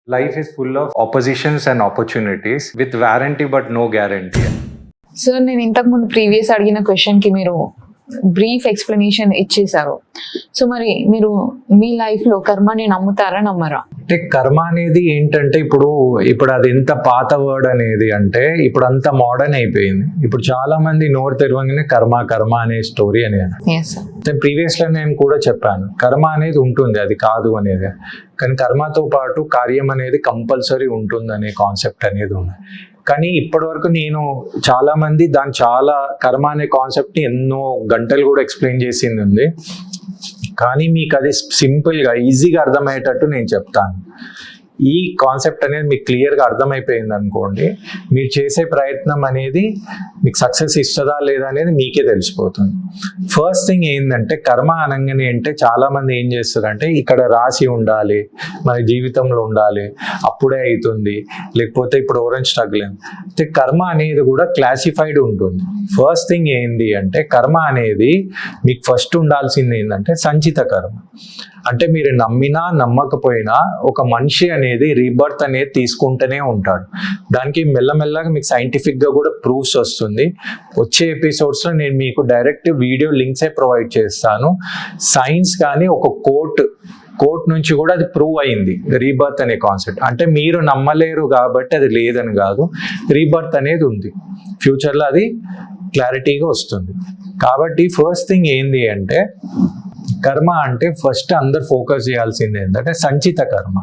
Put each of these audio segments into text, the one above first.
Life is full of oppositions and opportunities with warranty but no guarantee. Sir నేను ఇంతకు ముందు previous అడిగిన క్వశ్చన్కి మీరు బ్రీఫ్ ఎక్స్ప్లెనేషన్ ఇచ్చేసారు. సో మరి మీరు మీ లైఫ్లో కర్మని నమ్ముతారా నమ్మరా? అంటే కర్మ అనేది ఏంటంటే ఇప్పుడు అది ఎంత పాత వర్డ్ అనేది అంటే ఇప్పుడు అంత మోడర్న్ అయిపోయింది. ఇప్పుడు చాలా మంది నోరు తెరవంగానే కర్మ కర్మ అనే స్టోరీ అనేది. Yes sir. ప్రీవియస్లో నేను కూడా చెప్పాను కర్మ అనేది ఉంటుంది, అది కాదు అనేది. కానీ కర్మతో పాటు కార్యం అనేది కంపల్సరీ ఉంటుంది అనే కాన్సెప్ట్ అనేది ఉంది. కానీ ఇప్పటి వరకు నేను చాలా మంది చాలా కర్మ అనే కాన్సెప్ట్ని ఎన్నో గంటలు కూడా ఎక్స్ప్లెయిన్ చేసింది ఉంది. కానీ మీకు అది సింపుల్గా ఈజీగా అర్థమయ్యేటట్టు నేను చెప్తాను. ఈ కాన్సెప్ట్ అనేది మీకు క్లియర్గా అర్థమైపోయింది అనుకోండి, మీరు చేసే ప్రయత్నం అనేది మీకు సక్సెస్ ఇస్తుందా లేదా అనేది మీకే తెలిసిపోతుంది. ఫస్ట్ థింగ్ ఏంటంటే కర్మ అనగానే అంటే చాలామంది ఏం చేస్తారంటే ఇక్కడ రాసి ఉండాలి, మన జీవితంలో ఉండాలి, అప్పుడే అవుతుంది, లేకపోతే ఇప్పుడు ఎవరైనా స్ట్రగుల్ అయితే కర్మ అనేది కూడా క్లాసిఫైడ్ ఉంటుంది. ఫస్ట్ థింగ్ ఏంది అంటే కర్మ అనేది మీకు ఫస్ట్ ఉండాల్సింది ఏంటంటే సంచిత కర్మ. అంటే మీరు నమ్మినా నమ్మకపోయినా ఒక మనిషి అనేది రీబర్త్ అనేది తీసుకుంటూనే ఉంటాడు. దానికి మెల్లమెల్లగా మీకు సైంటిఫిక్గా కూడా ప్రూఫ్స్ వస్తుంది. వచ్చే ఎపిసోడ్స్లో నేను మీకు డైరెక్ట్ వీడియో లింక్సే ప్రొవైడ్ చేస్తాను. సైన్స్ కానీ ఒక కోర్ట్ నుంచి కూడా అది ప్రూవ్ అయింది రీబర్త్ అనే కాన్సెప్ట్. అంటే మీరు నమ్మలేరు కాబట్టి అది లేదని కాదు, రీబర్త్ అనేది ఉంది, ఫ్యూచర్లో అది క్లారిటీగా వస్తుంది. కాబట్టి ఫస్ట్ థింగ్ ఏంది అంటే కర్మ అంటే ఫస్ట్ అందరు ఫోకస్ చేయాల్సింది ఏంటంటే సంచిత కర్మ.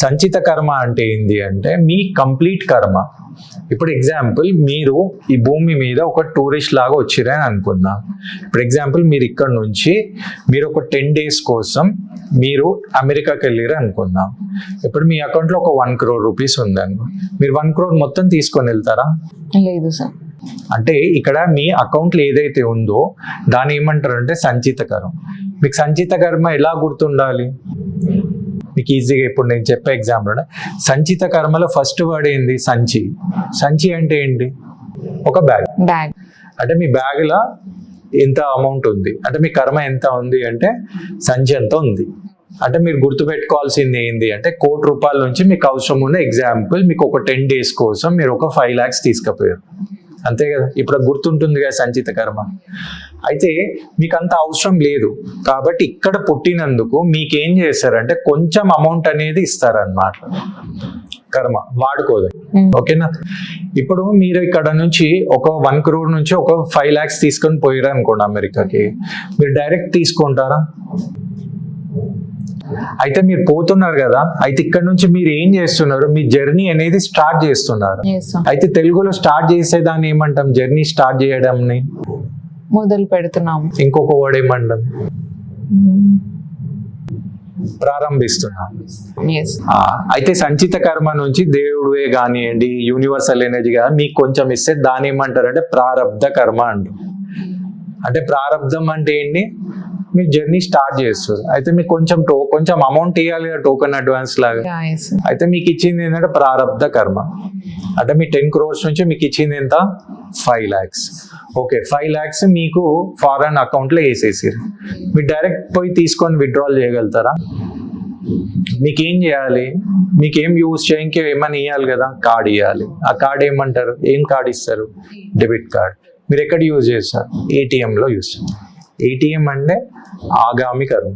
సంచిత కర్మ అంటే ఏంది అంటే మీ కంప్లీట్ కర్మ. ఇప్పుడు ఎగ్జాంపుల్ మీరు ఈ భూమి మీద ఒక టూరిస్ట్ లాగా వచ్చిరని అనుకుందాం. ఇప్పుడు ఎగ్జాంపుల్ మీరు ఇక్కడ నుంచి మీరు ఒక 10 days కోసం మీరు అమెరికాకి వెళ్ళారు అనుకుందాం. ఇప్పుడు మీ అకౌంట్లో ఒక 1 crore రూపీస్ ఉందనుకో, మీరు 1 crore మొత్తం తీసుకొని వెళ్తారా? లేదు సార్. అంటే ఇక్కడ మీ అకౌంట్లో ఏదైతే ఉందో దాన్ని ఏమంటారు అంటే సంచిత కర్మ. మీకు సంచిత కర్మ ఎలా గుర్తుండాలి? మీకు ఈజీగా ఇప్పుడు నేను చెప్పే ఎగ్జాంపుల్ సంచిత కర్మలో ఫస్ట్ వర్డ్ ఏంది? సంచి. సంచి అంటే ఏంటి? ఒక బ్యాగ్. అంటే మీ బ్యాగ్లో ఎంత అమౌంట్ ఉంది అంటే మీ కర్మ ఎంత ఉంది అంటే సంచి ఎంత ఉంది. అంటే మీరు గుర్తుపెట్టుకోవాల్సింది ఏంది అంటే 1 కోటి రూపాయల నుంచి మీకు అవసరం ఉన్న ఎగ్జాంపుల్ మీకు ఒక 10 days కోసం మీరు ఒక 5 lakhs తీసుకుపోయారు, అంతే కదా? ఇప్పుడు గుర్తుంటుంది కదా సంచిత కర్మ. అయితే మీకు అంత అవసరం లేదు కాబట్టి ఇక్కడ పుట్టినందుకు మీకేం చేస్తారంటే కొంచెం అమౌంట్ అనేది ఇస్తారన్నమాట. కర్మ వాడుకోదు, ఓకేనా? ఇప్పుడు మీరు ఇక్కడ నుంచి ఒక 1 crore నుంచి ఒక 5 lakhs తీసుకొని పోయారు అనుకోండి అమెరికాకి, మీరు డైరెక్ట్ తీసుకుంటారా? అయితే మీరు పోతున్నారు కదా, అయితే ఇక్కడ నుంచి మీరు ఏం చేస్తున్నారు? మీ జర్నీ అనేది స్టార్ట్ చేస్తున్నారు. అయితే తెలుగులో స్టార్ట్ చేసేదాన్ని ఏమంటాం? జర్నీ స్టార్ట్ చేయడంని మొదలు పెడుతున్నాం. ఇంకొక వర్డ్ ఏమంటాం? ప్రారంభిస్తున్నాం. అయితే సంచిత కర్మ నుంచి దేవుడే కానివ్వండి, యూనివర్సల్ ఎనర్జీ కానీ మీకు కొంచెం ఇస్తే దాన్ని ఏమంటారు అంటే ప్రారబ్ధ కర్మ అంటారు. అంటే ప్రారబ్ధం అంటే ఏంటి? మీరు జర్నీ స్టార్ట్ చేస్తారు. అయితే మీకు కొంచెం అమౌంట్ ఇవ్వాలి కదా, టోకెన్ అడ్వాన్స్ లాగా. అయితే మీకు ఇచ్చింది ఏంటంటే ప్రారబ్ధ కర్మ. అంటే మీ 10 crores నుంచి మీకు ఇచ్చింది ఎంత? 5 lakhs. ఓకే, 5 lakhs మీకు ఫారెన్ అకౌంట్లో వేసేసారు. మీరు డైరెక్ట్ పోయి తీసుకొని విత్డ్రాల్ చేయగలుగుతారా? మీకేం చేయాలి? మీకేం యూజ్ చేయడానికి ఏమైనా ఇవ్వాలి కదా, కార్డ్ ఇవ్వాలి. ఆ కార్డ్ ఏమంటారు? ఏం కార్డ్ ఇస్తారు? Debit card. మీరు ఎక్కడ యూజ్ చేస్తారు? ఏటీఎంలో యూజ్ చేస్తారు. ఏటీఎం అంటే ఆగామి కర్మ.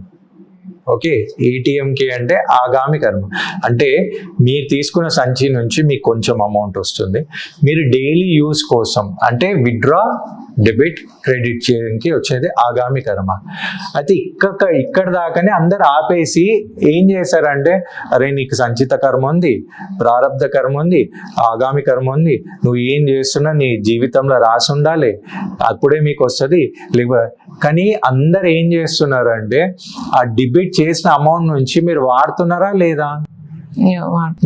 ఓకే, ఏటీఎంకి అంటే ఆగామి కర్మ. అంటే మీరు తీసుకున్న సంచి నుంచి మీకు కొంచెం అమౌంట్ వస్తుంది, మీరు డైలీ యూజ్ కోసం అంటే విత్డ్రా, డెబిట్, క్రెడిట్ చేయడానికి వచ్చేది ఆగామి కర్మ. అయితే ఇక్కడ దాకానే అందరు ఆపేసి ఏం చేశారంటే అరే నీకు సంచిత కర్మ ఉంది, ప్రారబ్ధ కర్మ ఉంది, ఆగామి కర్మ ఉంది, నువ్వు ఏం చేస్తున్నా నీ జీవితంలో రాసి ఉండాలి, అప్పుడే మీకు వస్తుంది. కానీ అందరు ఏం చేస్తున్నారంటే ఆ డెబిట్ చేసిన అమౌంట్ నుంచి మీరు వాడుతున్నారా లేదా?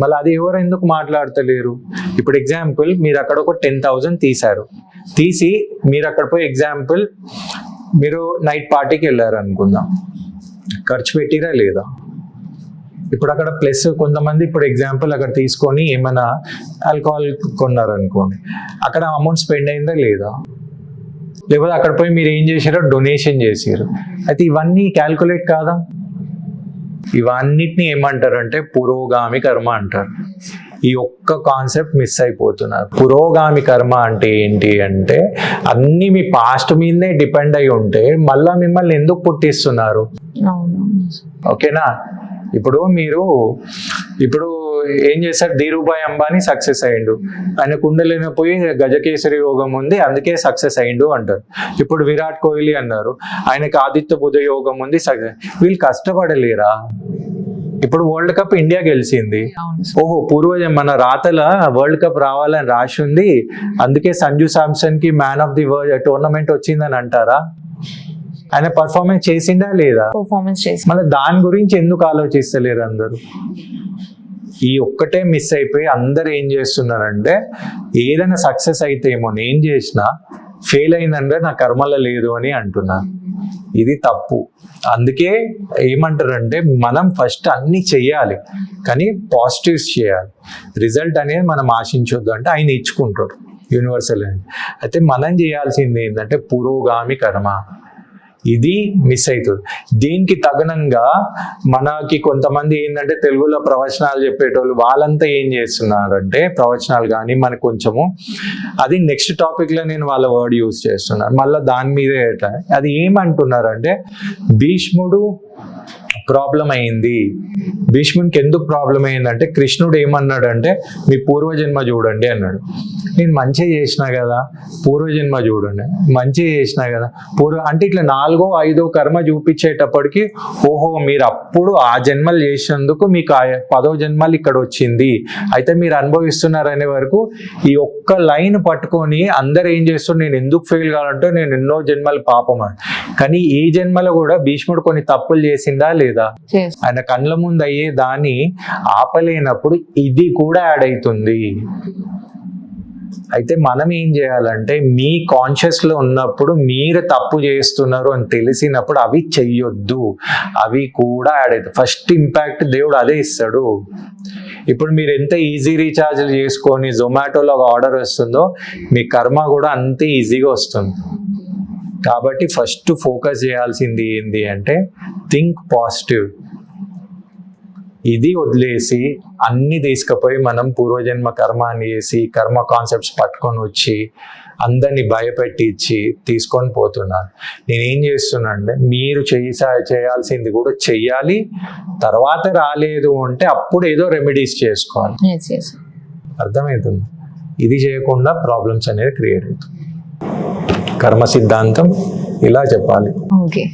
మళ్ళీ అది ఎవరు ఎందుకు మాట్లాడతలేరు? ఇప్పుడు ఎగ్జాంపుల్ మీరు అక్కడ ఒక 10,000 తీసి మీరు అక్కడ పోయి ఎగ్జాంపుల్ మీరు నైట్ పార్టీకి వెళ్ళారు అనుకుందాం, ఖర్చు పెట్టిరా లేదా? ఇప్పుడు అక్కడ ప్లస్ కొంతమంది ఇప్పుడు ఎగ్జాంపుల్ అక్కడ తీసుకొని ఏమైనా ఆల్కహాల్ కొన్నారు అనుకోండి, అక్కడ అమౌంట్ స్పెండ్ అయిందా లేదా? లేకపోతే అక్కడ పోయి మీరు ఏం చేశారో డొనేషన్ చేసారు. అయితే ఇవన్నీ క్యాల్కులేట్ కాదా? ఇవన్నిటిని ఏమంటారంటే పురోగామి కర్మ అంటారు. ఈ ఒక్క కాన్సెప్ట్ మిస్ అయిపోతున్నారు. పురోగామి కర్మ అంటే ఏంటి అంటే అన్ని మీ పాస్ట్ మీదనే డిపెండ్ అయి ఉంటే మళ్ళా మిమ్మల్ని ఎందుకు పుట్టిస్తున్నారు? అవును. ఓకేనా? ఇప్పుడు మీరు ఏం చేశారు? ధీరుభాయ్ అంబానీ సక్సెస్ అయ్యిండు, ఆయన కుండలిని పోయి గజకేసరి యోగం ఉంది అందుకే సక్సెస్ అయ్యిండు అంటారు. ఇప్పుడు విరాట్ కోహ్లీ అన్నారు, ఆయనకి ఆదిత్య బుధ యోగం ఉంది సక్సెస్. వీళ్ళు కష్టపడలేరా? ఇప్పుడు వరల్డ్ కప్ ఇండియా గెలిచింది. అవును. ఓహో, పూర్వజం మన రాతల వరల్డ్ కప్ రావాలని రాసి ఉంది, అందుకే సంజు శాంసన్ కి మ్యాన్ ఆఫ్ ది టోర్నమెంట్ వచ్చిందని అంటారా? ఆయన పర్ఫార్మెన్స్ చేసిండా లేదా? పర్ఫార్మెన్స్ చేసి మళ్ళీ దాని గురించి ఎందుకు ఆలోచిస్తలేరు అందరూ? ఈ ఒక్కటే మిస్ అయిపోయి అందరు ఏం చేస్తున్నారంటే ఏదైనా సక్సెస్ అయితే ఏమో నేను చేసిన, ఫెయిల్ అయిందంటే నా కర్మలో లేదు అని అంటున్నారు. ఇది తప్పు. అందుకే ఏమంటారంటే మనం ఫస్ట్ అన్ని చెయ్యాలి కానీ పాజిటివ్స్ చేయాలి. రిజల్ట్ అనేది మనం ఆశించొద్దు అంటే ఆయన ఇచ్చుకుంటాడు యూనివర్సల్ అని. అయితే మనం చేయాల్సింది ఏంటంటే పురోగామి కర్మ. ఇది మిస్ అవుతుంది. దీనికి తగనంగా మనకి కొంతమంది ఏంటంటే తెలుగులో ప్రవచనాలు చెప్పేటోళ్ళు వాళ్ళంతా ఏం చేస్తున్నారంటే ప్రవచనాలు కానీ మనకు కొంచెము అది నెక్స్ట్ టాపిక్లో నేను వాళ్ళ వర్డ్ యూజ్ చేస్తున్నాను మళ్ళీ దాని మీదే. అది ఏమంటున్నారంటే భీష్ముడు ప్రాబ్లం అయింది. భీష్మునికి ఎందుకు ప్రాబ్లం అయిందంటే కృష్ణుడు ఏమన్నాడంటే మీ పూర్వజన్మ చూడండి అన్నాడు. నేను మంచిగా చేసినా కదా, పూర్వజన్మ చూడండి, మంచిగా చేసినా కదా అంటే ఇట్లా 4వ 5వ కర్మ చూపించేటప్పటికి ఓహో మీరు అప్పుడు ఆ జన్మలు చేసినందుకు మీకు 10వ జన్మలు ఇక్కడ వచ్చింది, అయితే మీరు అనుభవిస్తున్నారు అనే వరకు ఈ ఒక్క లైన్ పట్టుకొని అందరు ఏం చేస్తారు, నేను ఎందుకు ఫెయిల్ కావాలంటే నేను ఎన్నో జన్మలు పాపం అని. కానీ ఈ జన్మలో కూడా భీష్ముడు కొన్ని తప్పులు చేసిందా లేదా? ఆయన కళ్ళ ముందు అయ్యే దాన్ని ఆపలేనప్పుడు ఇది కూడా యాడ్ అవుతుంది. అయితే మనం ఏం చేయాలంటే మీ కాన్షియస్ లో ఉన్నప్పుడు మీరు తప్పు చేస్తున్నారు అని తెలిసినప్పుడు అవి చెయ్యొద్దు, అవి కూడా యాడ్ అవుతాయి. ఫస్ట్ ఇంపాక్ట్ దేవుడు అదే ఇస్తాడు. ఇప్పుడు మీరు ఎంత ఈజీ రీఛార్జ్లు చేసుకొని జొమాటోలో ఒక ఆర్డర్ వస్తుందో మీ కర్మ కూడా అంతే ఈజీగా వస్తుంది. కాబట్టి ఫస్ట్ ఫోకస్ చేయాల్సింది ఏంటి అంటే థింక్ పాజిటివ్. ఇది వదిలేసి అన్ని తీసుకుపోయి మనం పూర్వజన్మ కర్మ అని చేసి కర్మ కాన్సెప్ట్స్ పట్టుకొని వచ్చి అందరినీ భయపెట్టించి తీసుకొని పోతున్నారు. నేనేం చేస్తున్నా అంటే మీరు చేయాల్సింది కూడా చెయ్యాలి, తర్వాత రాలేదు అంటే అప్పుడు ఏదో రెమెడీస్ చేసుకోవాలి. అర్థమవుతుంది? ఇది చేయకుండా ప్రాబ్లమ్స్ అనేది క్రియేట్ అవుతుంది. కర్మ సిద్ధాంతం ఇలా చెప్పాలి. ఓకే.